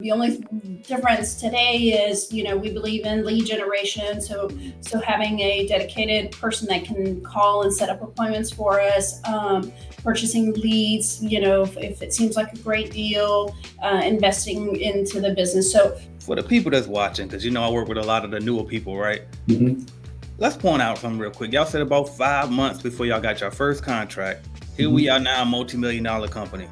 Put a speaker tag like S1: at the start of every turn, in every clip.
S1: The only difference today is, we believe in lead generation. So having a dedicated person that can call and set up appointments for us, purchasing leads, if it seems like a great deal, investing into the business. So
S2: for the people that's watching, because I work with a lot of the newer people, right?
S3: Mm-hmm.
S2: Let's point out something real quick. Y'all said about 5 months before y'all got your first contract. Here we are now, a multi-million-dollar company.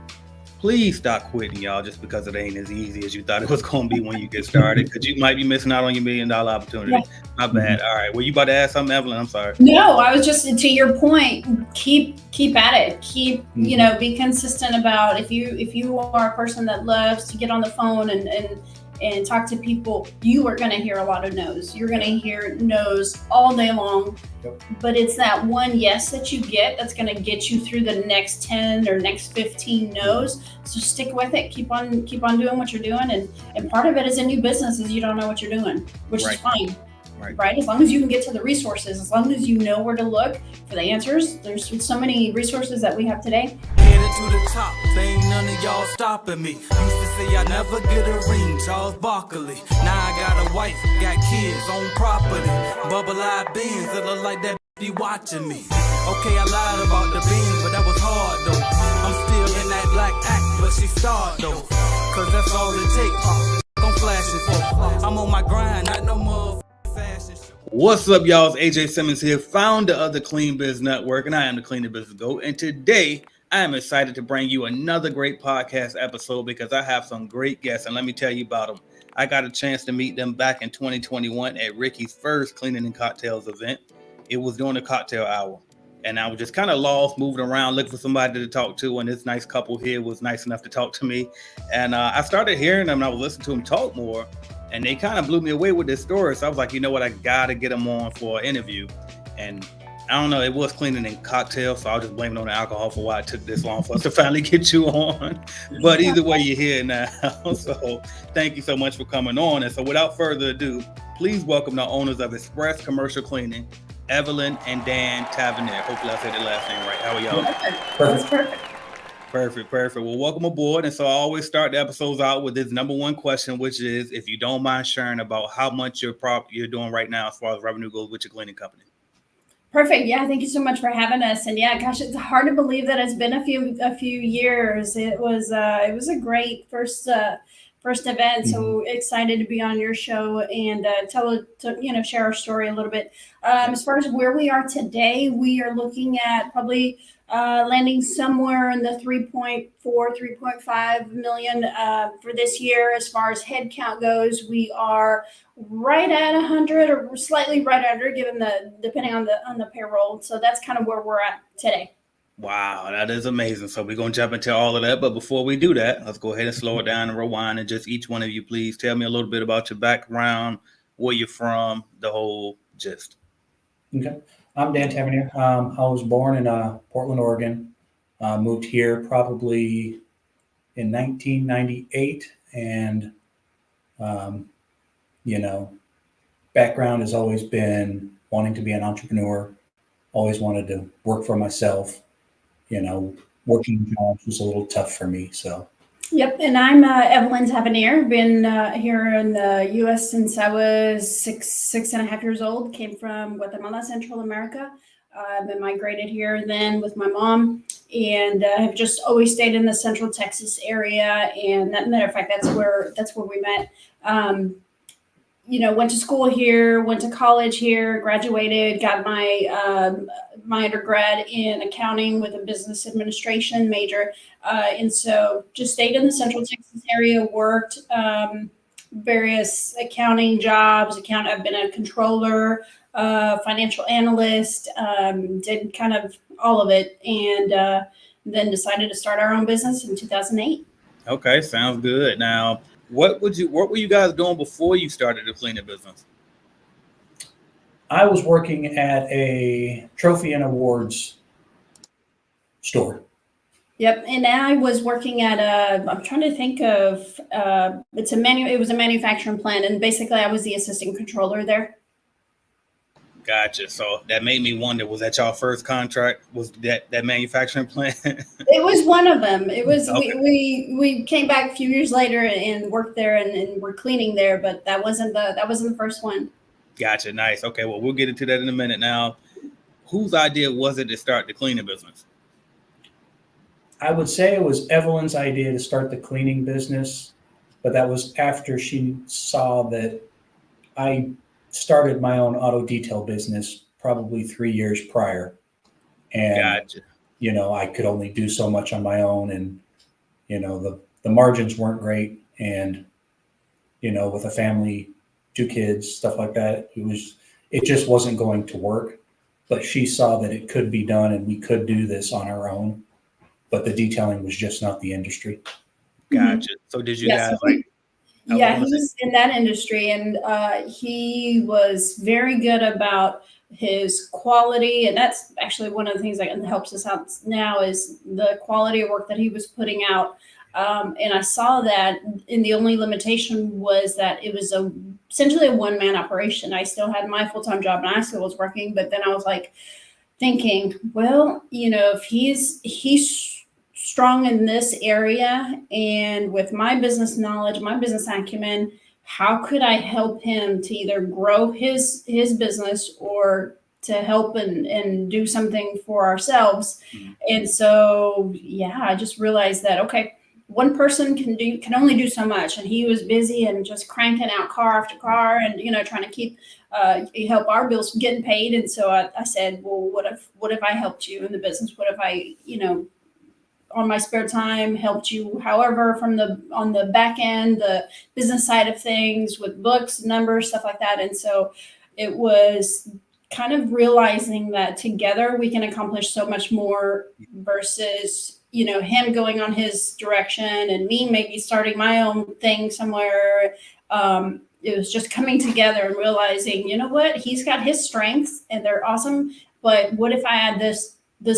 S2: Please stop quitting, y'all, just because it ain't as easy as you thought it was going to be when you get started, because you might be missing out on your $1 million opportunity.
S1: Yeah.
S2: My bad. All right. Were you about to add something, Evelyn? I'm sorry.
S1: No, I was just, to your point, keep at it. Keep, be consistent about if you are a person that loves to get on the phone and talk to people, you are going to hear a lot of no's. You're going to hear no's all day long.
S3: Yep.
S1: But it's that one yes that you get that's going to get you through the next 10 or next 15 no's. So stick with it. Keep on doing what you're doing. And part of it is a new business is you don't know what you're doing, which is fine. Right. As long as you can get to the resources, as long as you know where to look for the answers. There's so many resources that we have today.
S4: Headed to the top, there ain't none of y'all stopping me. Used to say I never get a ring, Charles Barkley. Now I got a wife, got kids, own property. Bubble-eyed beans that look like that be watching me. Okay, I lied about the beans, but that was hard though. I'm still in that black act, but she starred though. Cause that's all it takes. I'm flashing for. I'm on my grind, not no more.
S2: What's up, y'all? It's AJ Simmons here, founder of the Clean Biz Network, and I am the Clean Business Goat. And today, I am excited to bring you another great podcast episode because I have some great guests, and let me tell you about them. I got a chance to meet them back in 2021 at Ricky's first Cleaning and Cocktails event. It was during the cocktail hour, and I was just kind of lost, moving around, looking for somebody to talk to, and this nice couple here was nice enough to talk to me. And I started hearing them, and I was listening to them talk more. And they kind of blew me away with this story. So I was like, you know what? I got to get them on for an interview. And I don't know, it was Cleaning and Cocktails. So I'll just blame it on the alcohol for why it took this long for us to finally get you on. But either way, you're here now. So thank you so much for coming on. And so without further ado, please welcome the owners of Express Commercial Cleaning, Evelyn and Dan Tavernier. Hopefully I said the last name right. How are y'all?
S1: That's perfect.
S2: Perfect. Well, welcome aboard. And so I always start the episodes out with this number one question, which is, if you don't mind sharing about how much you're doing right now as far as revenue goes with your cleaning company.
S1: Perfect. Yeah, thank you so much for having us. And yeah, gosh, it's hard to believe that it's been a few years. It was a great first event. So excited to be on your show and share our story a little bit. As far as where we are today, we are looking at probably landing somewhere in the 3.5 million for this year. As far as headcount goes, we are right at 100 or slightly right under, depending on the payroll. So that's kind of where we're at today.
S2: Wow, that is amazing. So we're going to jump into all of that. But before we do that, let's go ahead and slow it down and rewind. And just each one of you, please tell me a little bit about your background, where you're from, the whole gist.
S3: Okay. I'm Dan Tavernier. I was born in Portland, Oregon. Moved here probably in 1998. And, background has always been wanting to be an entrepreneur. Always wanted to work for myself. Working jobs was a little tough for me. So.
S1: Yep, and I'm Evelyn Tavernier. Been here in the U.S. since I was six and a half years old. Came from Guatemala, Central America. Been migrated here then with my mom, and have just always stayed in the Central Texas area. And matter of fact, that's where we met. Went to school here, went to college here, graduated, got my undergrad in accounting with a business administration major. And so just stayed in the Central Texas area, worked various accounting jobs. I've been a controller, financial analyst, did kind of all of it. And then decided to start our own business in 2008.
S2: Okay, sounds good. Now, what were you guys doing before you started the cleaning business?
S3: I was working at a trophy and awards store.
S1: Yep, and I was working at I'm trying to think of, it was a manufacturing plant, and basically I was the assistant controller there.
S2: Gotcha. So that made me wonder, was that y'all first contract? Was that manufacturing plant?
S1: It was one of them. It was
S2: Okay.
S1: we came back a few years later and worked there and we're cleaning there, but that wasn't the first one.
S2: Gotcha. Nice. Okay. Well, we'll get into that in a minute. Now, whose idea was it to start the cleaning business?
S3: I would say it was Evelyn's idea to start the cleaning business, but that was after she saw that I started my own auto detail business probably 3 years prior. And,
S2: Gotcha.
S3: I could only do so much on my own, and, the margins weren't great. And, with a family, 2 kids, stuff like that, it just wasn't going to work. But she saw that it could be done and we could do this on our own. But the detailing was just not the industry.
S2: Gotcha. So did you
S1: Yes.
S2: guys like?
S1: Yeah, he was in that industry, and he was very good about his quality, and that's actually one of the things that helps us out now is the quality of work that he was putting out. And I saw that, and the only limitation was that it was essentially a one-man operation. I still had my full-time job, and I still was working, but then I was like thinking, well, if he's strong in this area, and with my business knowledge, my business acumen, how could I help him to either grow his business or to help and do something for ourselves?
S2: Mhm.
S1: And so, yeah, I just realized that, okay, one person can only do so much. And he was busy and just cranking out car after car and, trying to keep, help our bills from getting paid. And so I said, well, what if I helped you in the business? What if I, on my spare time helped you however on the back end, the business side of things with books, numbers, stuff like that. And so it was kind of realizing that together we can accomplish so much more versus him going on his direction and me maybe starting my own thing somewhere. It was just coming together and realizing, what, he's got his strengths and they're awesome, but what if I add this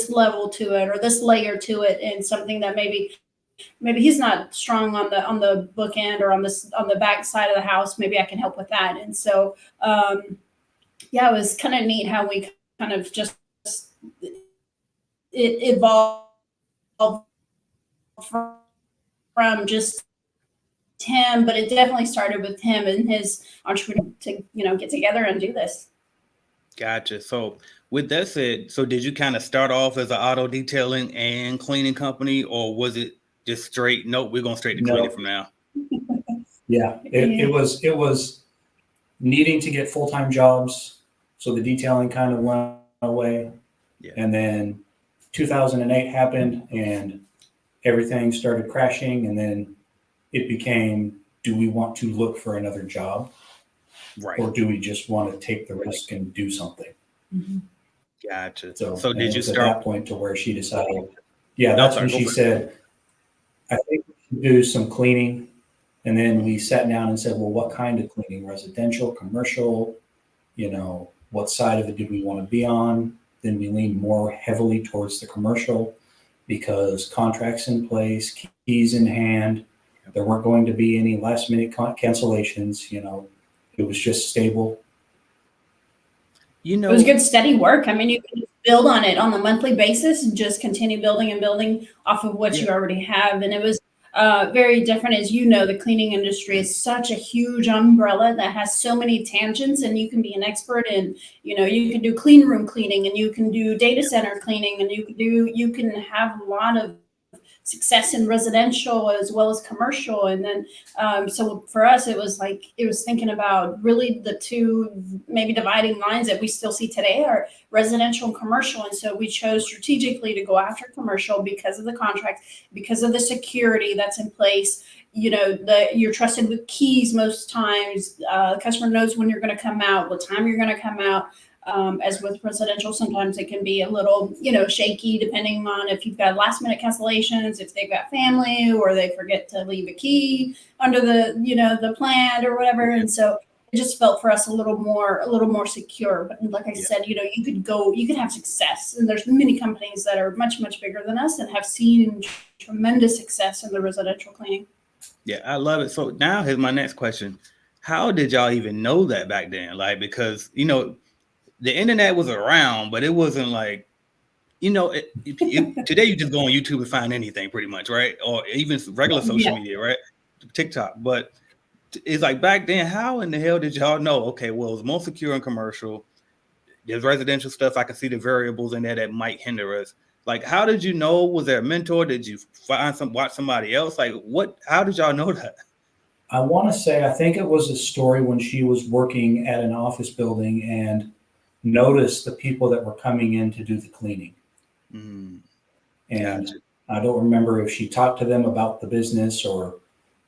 S1: level to it or this layer to it, and something that maybe he's not strong on the book end or on the back side of the house, maybe I can help with that. And so it was kind of neat how we kind of just it evolved from just him, but it definitely started with him and his entrepreneur to get together and do this.
S2: Gotcha. So with that said, so did you kind of start off as an auto detailing and cleaning company, or was it just straight, nope, we're going straight to cleaning from now?
S3: Yeah, it was needing to get full-time jobs. So the detailing kind of went away.
S2: Yeah.
S3: And then 2008 happened and everything started crashing. And then it became, do we want to look for another job?
S2: Right.
S3: Or do we just want to take the risk and do something?
S1: Mm-hmm.
S2: Gotcha.
S3: So
S2: did you
S3: at
S2: start
S3: that point to where she decided, that's when she said, I think we should do some cleaning. And then we sat down and said, well, what kind of cleaning? Residential, commercial, what side of it did we want to be on? Then we leaned more heavily towards the commercial because contracts in place, keys in hand, there weren't going to be any last minute cancellations, it was just stable.
S1: It was good, steady work. I mean, you can build on it on a monthly basis and just continue building and building off of what you already have. And it was very different. As the cleaning industry is such a huge umbrella that has so many tangents, and you can be an expert in, you can do clean room cleaning and you can do data center cleaning and you can have a lot of success in residential as well as commercial. And then so for us it was thinking about really the two maybe dividing lines that we still see today are residential and commercial. And so we chose strategically to go after commercial because of the contract, because of the security that's in place. You're trusted with keys most times. The customer knows when you're going to come out, what time you're going to come out. As with residential, sometimes it can be a little, shaky depending on if you've got last minute cancellations, if they've got family or they forget to leave a key under the plant or whatever. And so it just felt for us a little more secure. But like I said, you could have success, and there's many companies that are much, much bigger than us and have seen tremendous success in the residential cleaning.
S2: Yeah, I love it. So now here's my next question. How did y'all even know that back then? Like, because, the internet was around, but it wasn't like, today you just go on YouTube and find anything pretty much, right? Or even regular social media, right? TikTok. But it's like back then, how in the hell did y'all know? Okay, well, it's more secure and commercial. There's residential stuff. I can see the variables in there that might hinder us. Like, how did you know? Was there a mentor? Did you watch somebody else? Like, how did y'all know that?
S3: I want to say, I think it was a story when she was working at an office building and noticed the people that were coming in to do the cleaning. And gotcha. I don't remember if she talked to them about the business or,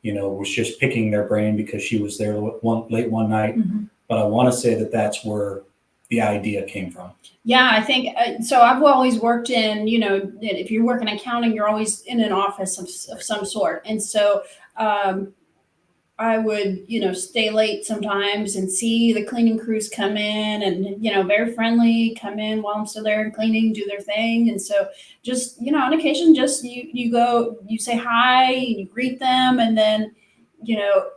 S3: was just picking their brain because she was there late one night. Mm-hmm. But I want to say that that's where the idea came from. Yeah,
S1: I think so. I've always worked in, if you work in accounting, you're always in an office of some sort. And so I would, stay late sometimes and see the cleaning crews come in and, very friendly, come in while I'm still there and cleaning, do their thing. And so just, on occasion, just you go, you say hi, you greet them, and then,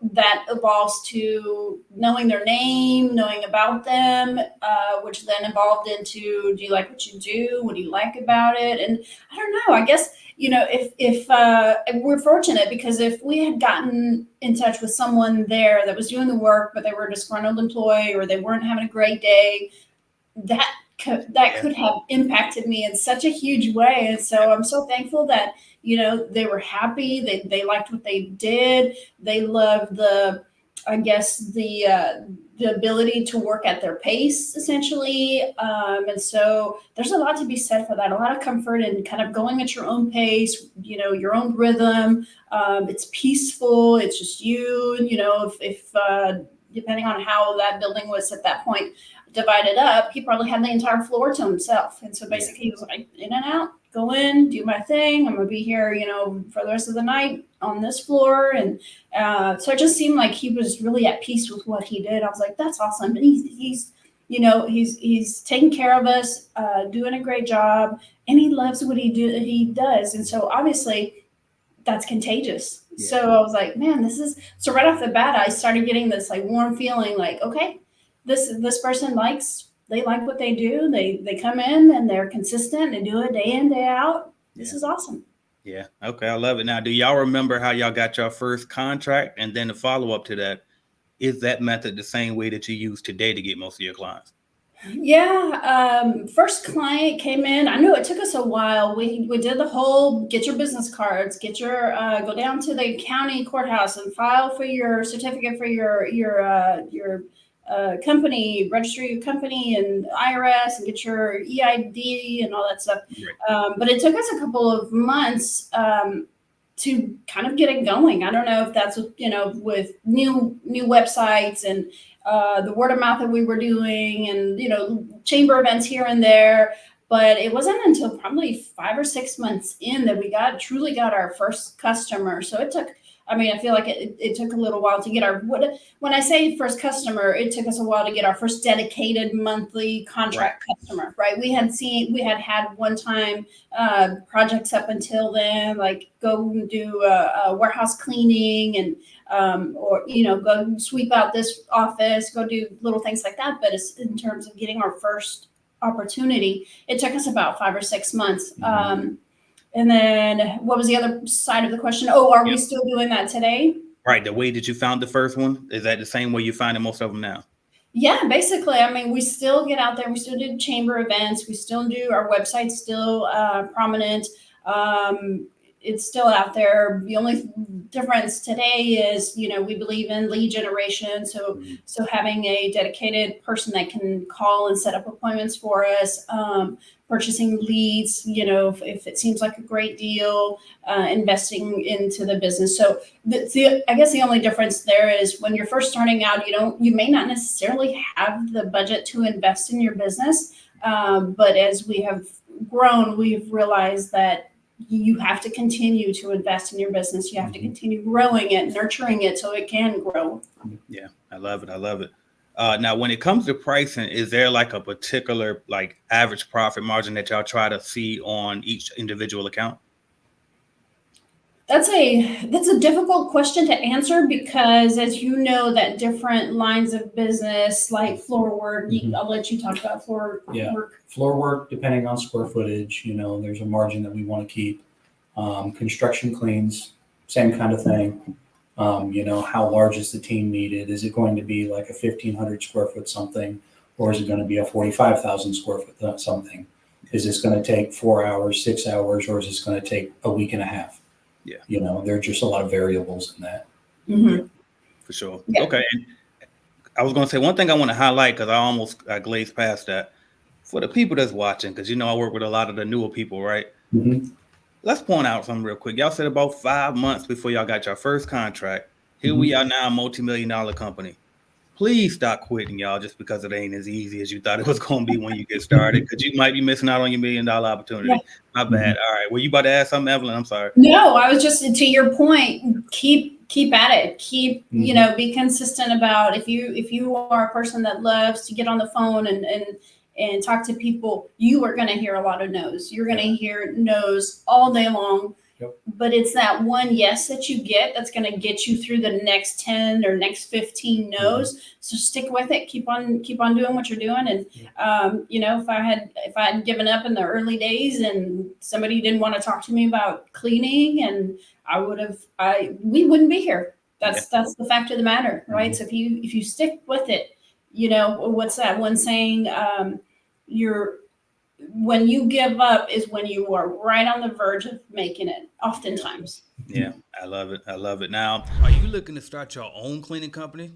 S1: that evolves to knowing their name, knowing about them, which then evolved into, do you like what you do? What do you like about it? And I don't know, I guess, if we're fortunate, because if we had gotten in touch with someone there that was doing the work, but they were a disgruntled employee or they weren't having a great day, that could have impacted me in such a huge way. And so I'm so thankful that, they were happy. They liked what they did. They loved the ability to work at their pace, essentially. And so there's a lot to be said for that. A lot of comfort in kind of going at your own pace, your own rhythm. It's peaceful. It's just you, if depending on how that building was at that point divided up, he probably had the entire floor to himself. And so basically he was like, in and out, go in, do my thing. I'm going to be here, for the rest of the night on this floor. And so it just seemed like he was really at peace with what he did. I was like, that's awesome. And he's taking care of us, doing a great job, and he loves what he does. And so obviously that's contagious. Yeah. So I was like, man, so right off the bat, I started getting this like warm feeling like, okay, this person they like what they do. They come in and they're consistent and do it day in, day out. This is awesome.
S2: Yeah. Okay. I love it. Now, do y'all remember how y'all got your first contract? And then the follow-up to that, is that method the same way that you use today to get most of your clients?
S1: Yeah. First client came in. I know it took us a while. We did the whole get your business cards, get your go down to the county courthouse and file for your certificate for your company, register your company and IRS and get your EID and all that stuff. Right. But it took us a couple of months to kind of get it going. I don't know if that's, with new websites and the word of mouth that we were doing and, chamber events here and there. But it wasn't until probably 5 or 6 months in that we truly got our first customer. So it took, I feel like it took a little while to get when I say first customer, it took us a while to get our first dedicated monthly contract customer, right? We had one time projects up until then, like go do a warehouse cleaning and, or, go sweep out this office, go do little things like that. But it's in terms of getting our first opportunity, it took us about 5 or 6 months. Mm-hmm. And then what was the other side of the question? Oh, are we still doing that today?
S2: Right. The way that you found the first one, is that the same way you find most of them now?
S1: Yeah, basically. We still get out there. We still do chamber events. We still do, our website's still prominent. It's still out there. The only difference today is, we believe in lead generation. So having a dedicated person that can call and set up appointments for us, purchasing leads, if it seems like a great deal, investing into the business. So I guess the only difference there is when you're first starting out, you may not necessarily have the budget to invest in your business. But as we have grown, we've realized that you have to continue to invest in your business. You have to continue growing it, nurturing it so it can grow.
S2: Yeah, I love it. Now, when it comes to pricing, is there like a particular average profit margin that y'all try to see on each individual account?
S1: That's a difficult question to answer because, as you know, that different lines of business like floor work, I'll let you talk about floor work.
S3: Floor work, depending on square footage, there's a margin that we want to keep. Construction cleans, same kind of thing. How large is the team needed? Is it going to be like a 1,500 square foot something, or is it going to be a 45,000 square foot something? Is this going to take 4 hours, 6 hours, or is this going to take a week and a half?
S2: Yeah.
S3: There are just a lot of variables in that.
S1: Mm-hmm.
S2: For sure.
S1: Yeah.
S2: Okay. And I was going to say one thing I want to highlight, because I glazed past that. For the people that's watching, because I work with a lot of the newer people, right?
S3: Mm-hmm.
S2: Let's point out something real quick. Y'all said about 5 months before y'all got your first contract. Here we are now, a multi-million-dollar company. Please stop quitting, y'all, just because it ain't as easy as you thought it was going to be when you get started, because you might be missing out on your $1 million opportunity.
S1: Yeah.
S2: My bad. All right. Were you about to add something, Evelyn? I'm sorry.
S1: No, I was just, to your point, keep at it. Keep, be consistent about if you are a person that loves to get on the phone and talk to people, you are going to hear a lot of no's. You're going to hear no's all day long.
S3: Yep.
S1: But it's that one yes that you get that's going to get you through the next 10 or next 15 no's. So stick with it. Keep on doing what you're doing. And if I had given up in the early days and somebody didn't want to talk to me about cleaning, and we wouldn't be here. That's the fact of the matter, right? So if you stick with it, what's that one saying? When you give up is when you are right on the verge of making it, oftentimes.
S2: Yeah, I love it. I love it. Now, are you looking to start your own cleaning company?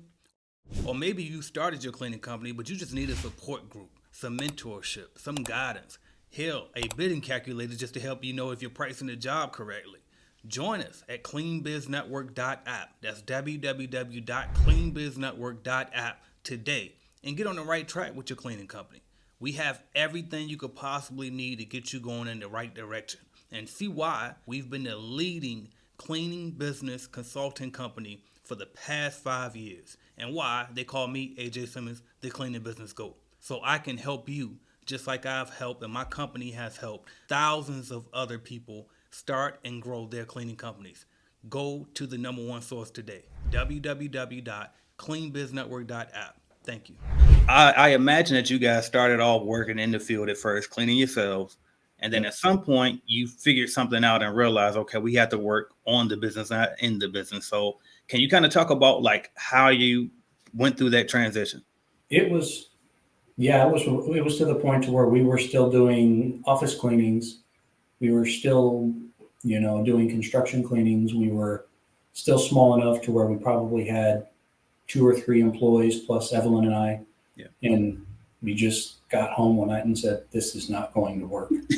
S2: Or maybe you started your cleaning company, but you just need a support group, some mentorship, some guidance. Hell, a bidding calculator just to help you know if you're pricing the job correctly. Join us at cleanbiznetwork.app. That's www.cleanbiznetwork.app today and get on the right track with your cleaning company. We have everything you could possibly need to get you going in the right direction, and see why we've been the leading cleaning business consulting company for the past 5 years, and why they call me, AJ Simmons, the cleaning business GOAT. So I can help you just like I've helped, and my company has helped thousands of other people start and grow their cleaning companies. Go to the #1 source today, www.cleanbiznetwork.app. Thank you. I imagine that you guys started off working in the field at first, cleaning yourselves. And then at some point you figured something out and realized, okay, we have to work on the business, not in the business. So can you kind of talk about like how you went through that transition?
S3: It was to the point to where we were still doing office cleanings. We were still, doing construction cleanings. We were still small enough to where we probably had 2 or 3 employees plus Evelyn and I.
S2: Yeah.
S3: And we just got home one night and said, this is not going to work. We've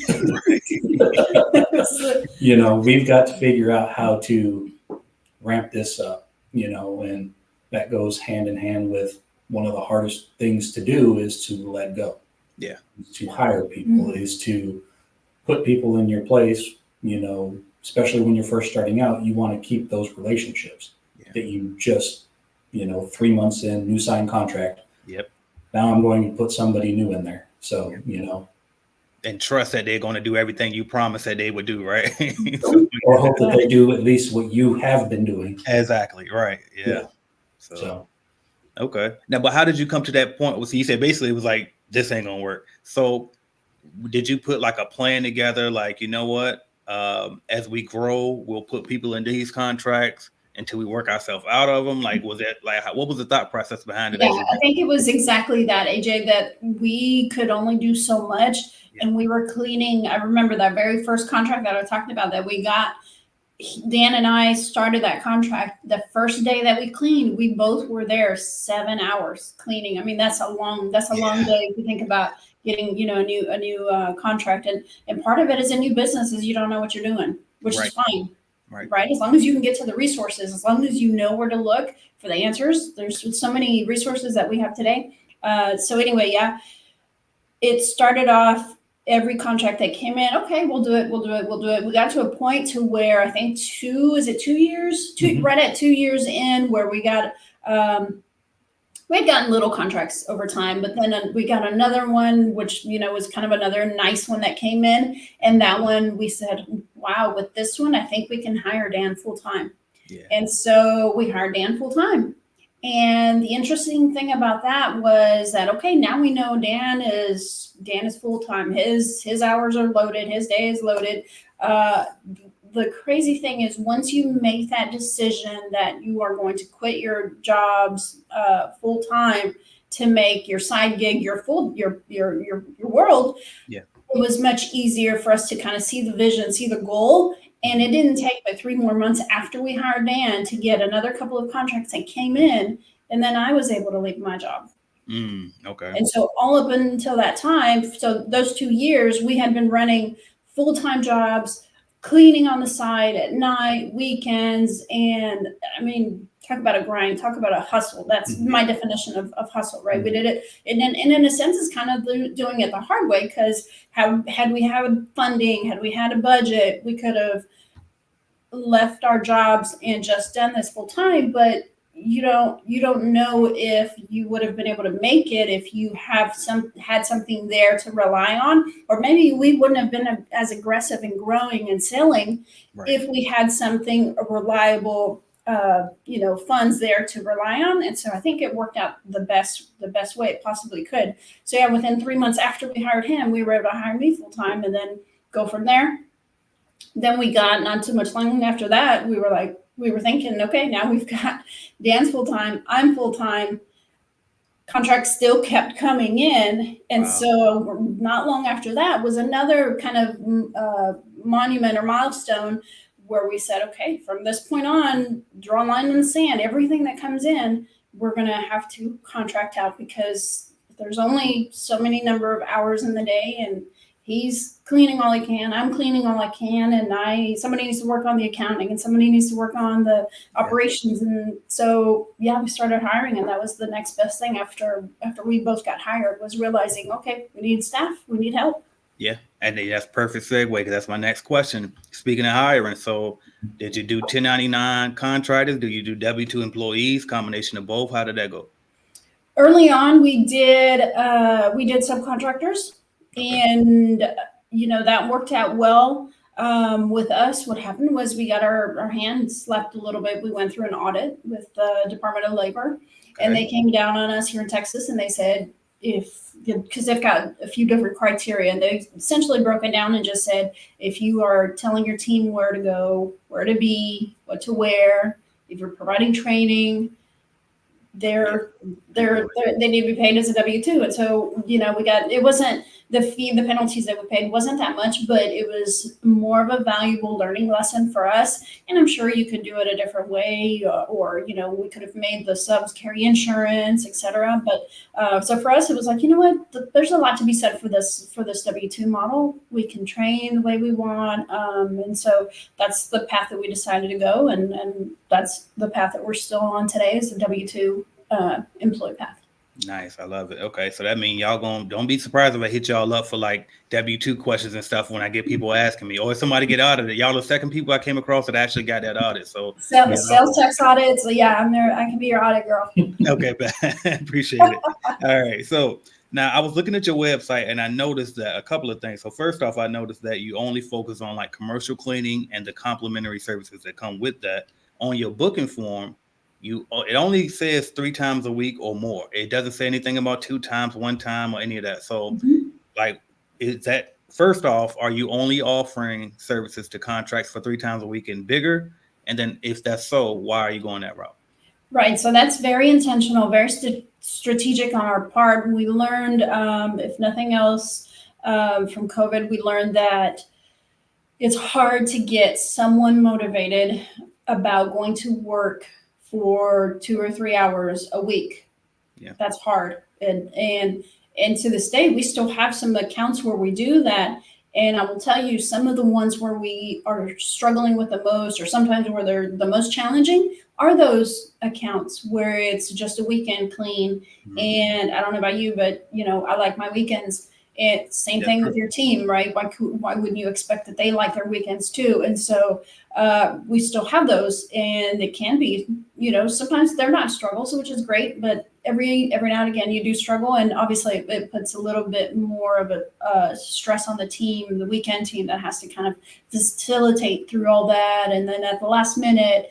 S3: got to figure out how to ramp this up, and that goes hand in hand with one of the hardest things to do is to let go.
S2: Yeah.
S3: To hire people, is to put people in your place, especially when you're first starting out, you want to keep those relationships that you just, 3 months in, new signed contract.
S2: Yep.
S3: Now I'm going to put somebody new in there. So,
S2: and trust that they're going to do everything you promised that they would do, right?
S3: Or hope that they do at least what you have been doing.
S2: Exactly. Right. Yeah. So. Okay. Now, but how did you come to that point? So you said basically it was like, this ain't gonna work. So did you put like a plan together? Like, you know what? As we grow, we'll put people in these contracts until we work ourselves out of them. Like, was it like, what was the thought process behind it?
S1: Yeah, I think it was exactly that, AJ, that we could only do so much. Yeah. And we were cleaning. I remember that very first contract that I talked about that we got. Dan and I started that contract. The first day that we cleaned, we both were there 7 hours cleaning. I mean, that's a long day if you think about getting, a new contract. And part of it is a new business is you don't know what you're doing, which is fine. Right. As long as you can get to the resources, as long as you know where to look for the answers. There's so many resources that we have today. So anyway, it started off. Every contract that came in, okay, we'll do it. We got to a point to where I think 2 years? Right at 2 years in, where we got we had gotten little contracts over time, but then we got another one, which, was kind of another nice one that came in. And that one we said, wow, with this one, I think we can hire Dan full time.
S2: Yeah.
S1: And so we hired Dan full time. And the interesting thing about that was that, okay, now we know Dan is full time. His hours are loaded. His day is loaded. The crazy thing is, once you make that decision that you are going to quit your jobs full time to make your side gig your world,
S2: yeah,
S1: it was much easier for us to kind of see the vision, see the goal. And it didn't take but 3 more months after we hired Dan to get another couple of contracts that came in, and then I was able to leave my job.
S2: Okay.
S1: And so all up until that time, so those 2 years, we had been running full-time jobs, cleaning on the side at night, weekends. And I mean, talk about a grind, talk about a hustle. That's my definition of hustle, right? We did it. And in a sense, it's kind of doing it the hard way, because had we had funding, had we had a budget, we could have left our jobs and just done this full time. But you don't know if you would have been able to make it if you had something there to rely on, or maybe we wouldn't have been as aggressive in growing and selling if we had something reliable, funds there to rely on. And so I think it worked out the best way it possibly could. So yeah, within 3 months after we hired him, we were able to hire me full time and then go from there. Then we got, not too much long after that, we were thinking, okay, now we've got Dan's full time, I'm full time. Contracts still kept coming in. And so not long after that was another kind of monument or milestone where we said, okay, from this point on, draw a line in the sand. Everything that comes in, we're going to have to contract out, because there's only so many number of hours in the day, and he's cleaning all he can, I'm cleaning all I can, and somebody needs to work on the accounting, and somebody needs to work on the operations. And so, yeah, we started hiring, and that was the next best thing after we both got hired, was realizing, okay, we need staff, we need help.
S2: Yeah, and that's perfect segue, because that's my next question. Speaking of hiring, so did you do 1099 contractors? Do you do W-2 employees? Combination of both? How did that go?
S1: Early on, we did subcontractors. Okay. And, that worked out well with us. What happened was we got our hands slapped a little bit. We went through an audit with the Department of Labor, and they came down on us here in Texas, and they said, because they've got a few different criteria, and they essentially broke it down and just said, if you are telling your team where to go, where to be, what to wear, if you're providing training, they need to be paid as a W-2. And so, it wasn't the fee, the penalties that we paid wasn't that much, but it was more of a valuable learning lesson for us. And I'm sure you could do it a different way, or we could have made the subs carry insurance, etc. But so for us, it was like, there's a lot to be said for this W-2 model. We can train the way we want, and so that's the path that we decided to go, and that's the path that we're still on today, is the W-2 employee path.
S2: Nice. I love it. Okay. So that means y'all don't be surprised if I hit y'all up for like W-2 questions and stuff when I get people asking me, or if somebody get audited. Y'all the second people I came across that actually got that audit. So
S1: sales tax audits. So yeah, I'm there. I can be your audit girl.
S2: Okay. Appreciate it. All right. So now I was looking at your website and I noticed that a couple of things. So first off, I noticed that you only focus on like commercial cleaning and the complimentary services that come with that. On your booking form, it only says 3 times a week or more. It doesn't say anything about 2 times, 1 time, or any of that. So like, is that, first off, are you only offering services to contracts for 3 times a week and bigger? And then if that's so, why are you going that route?
S1: Right. So that's very intentional, very strategic on our part. We learned, if nothing else, from COVID, we learned that it's hard to get someone motivated about going to work for 2 or 3 hours a week. Yeah, that's hard. And to this day, we still have some accounts where we do that. And I will tell you, some of the ones where we are struggling with the most, or sometimes where they're the most challenging, are those accounts where it's just a weekend clean. And I don't know about you, but I like my weekends. It's same thing with your team, right? Why wouldn't you expect that they like their weekends too? And so we still have those, and it can be, sometimes they're not struggles, which is great, but every now and again you do struggle, and obviously it puts a little bit more of a stress on the team, the weekend team, that has to kind of facilitate through all that. And then at the last minute,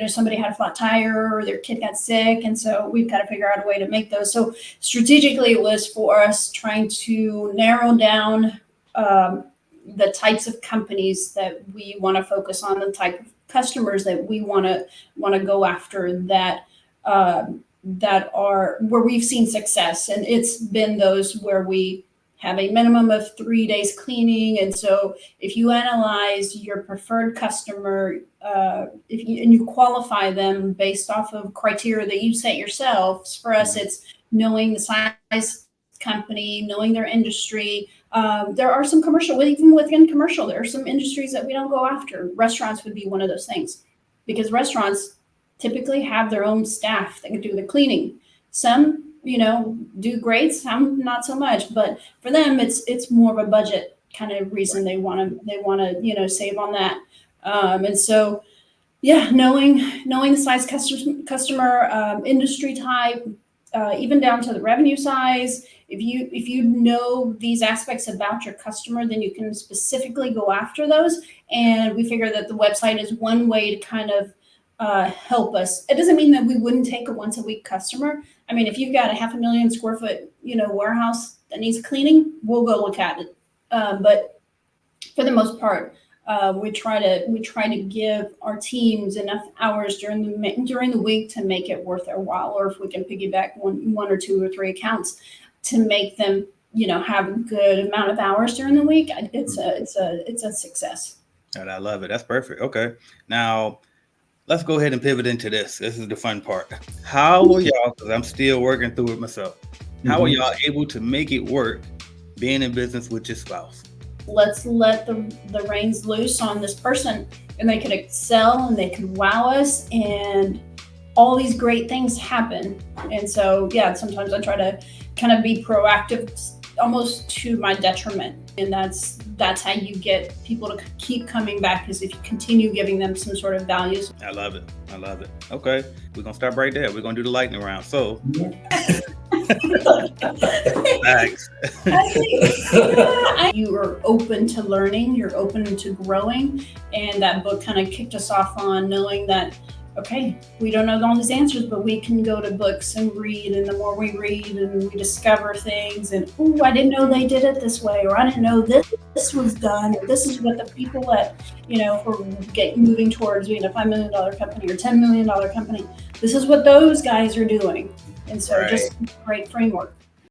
S1: somebody had a flat tire or their kid got sick, and so we've got to figure out a way to make those. So strategically, it was for us trying to narrow down the types of companies that we want to focus on, the type of customers that we want to go after, that are where we've seen success. And it's been those where we have a minimum of 3 days cleaning. And so if you analyze your preferred customer, and you qualify them based off of criteria that you set yourselves, for us, it's knowing the size company, knowing their industry. There are some commercial, even within commercial, there are some industries that we don't go after. Restaurants would be one of those things, because restaurants typically have their own staff that can do the cleaning. Some, do great, some not so much, but for them, it's more of a budget kind of reason. They want to, save on that. And so, knowing the size customer, industry type, even down to the revenue size. If you know these aspects about your customer, then you can specifically go after those. And we figure that the website is one way to kind of help us. It doesn't mean that we wouldn't take a once a week customer. I mean, if you've got a 500,000 square foot, warehouse that needs cleaning, we'll go look at it. But for the most part, we try to give our teams enough hours during the week to make it worth their while, or if we can piggyback one or two or three accounts to make them, have a good amount of hours during the week. It's a success.
S2: And I love it. That's perfect. Okay, now let's go ahead and pivot into this. This is the fun part. How are y'all, because I'm still working through it myself, how are y'all able to make it work being in business with your spouse?
S1: Let's let the reins loose on this person, and they could excel and they could wow us, and all these great things happen. And so, sometimes I try to kind of be proactive, almost to my detriment. And that's how you get people to keep coming back, is if you continue giving them some sort of values.
S2: I love it. Okay, we're gonna stop right there. We're gonna do the lightning round. So thanks.
S1: You are open to learning, you're open to growing, and that book kind of kicked us off on knowing that, okay, we don't know all these answers, but we can go to books and read, and the more we read and we discover things, and I didn't know they did it this way, or I didn't know this was done, or this is what the people that, who are moving towards being a $5 million company or $10 million company, this is what those guys are doing. And so just great framework.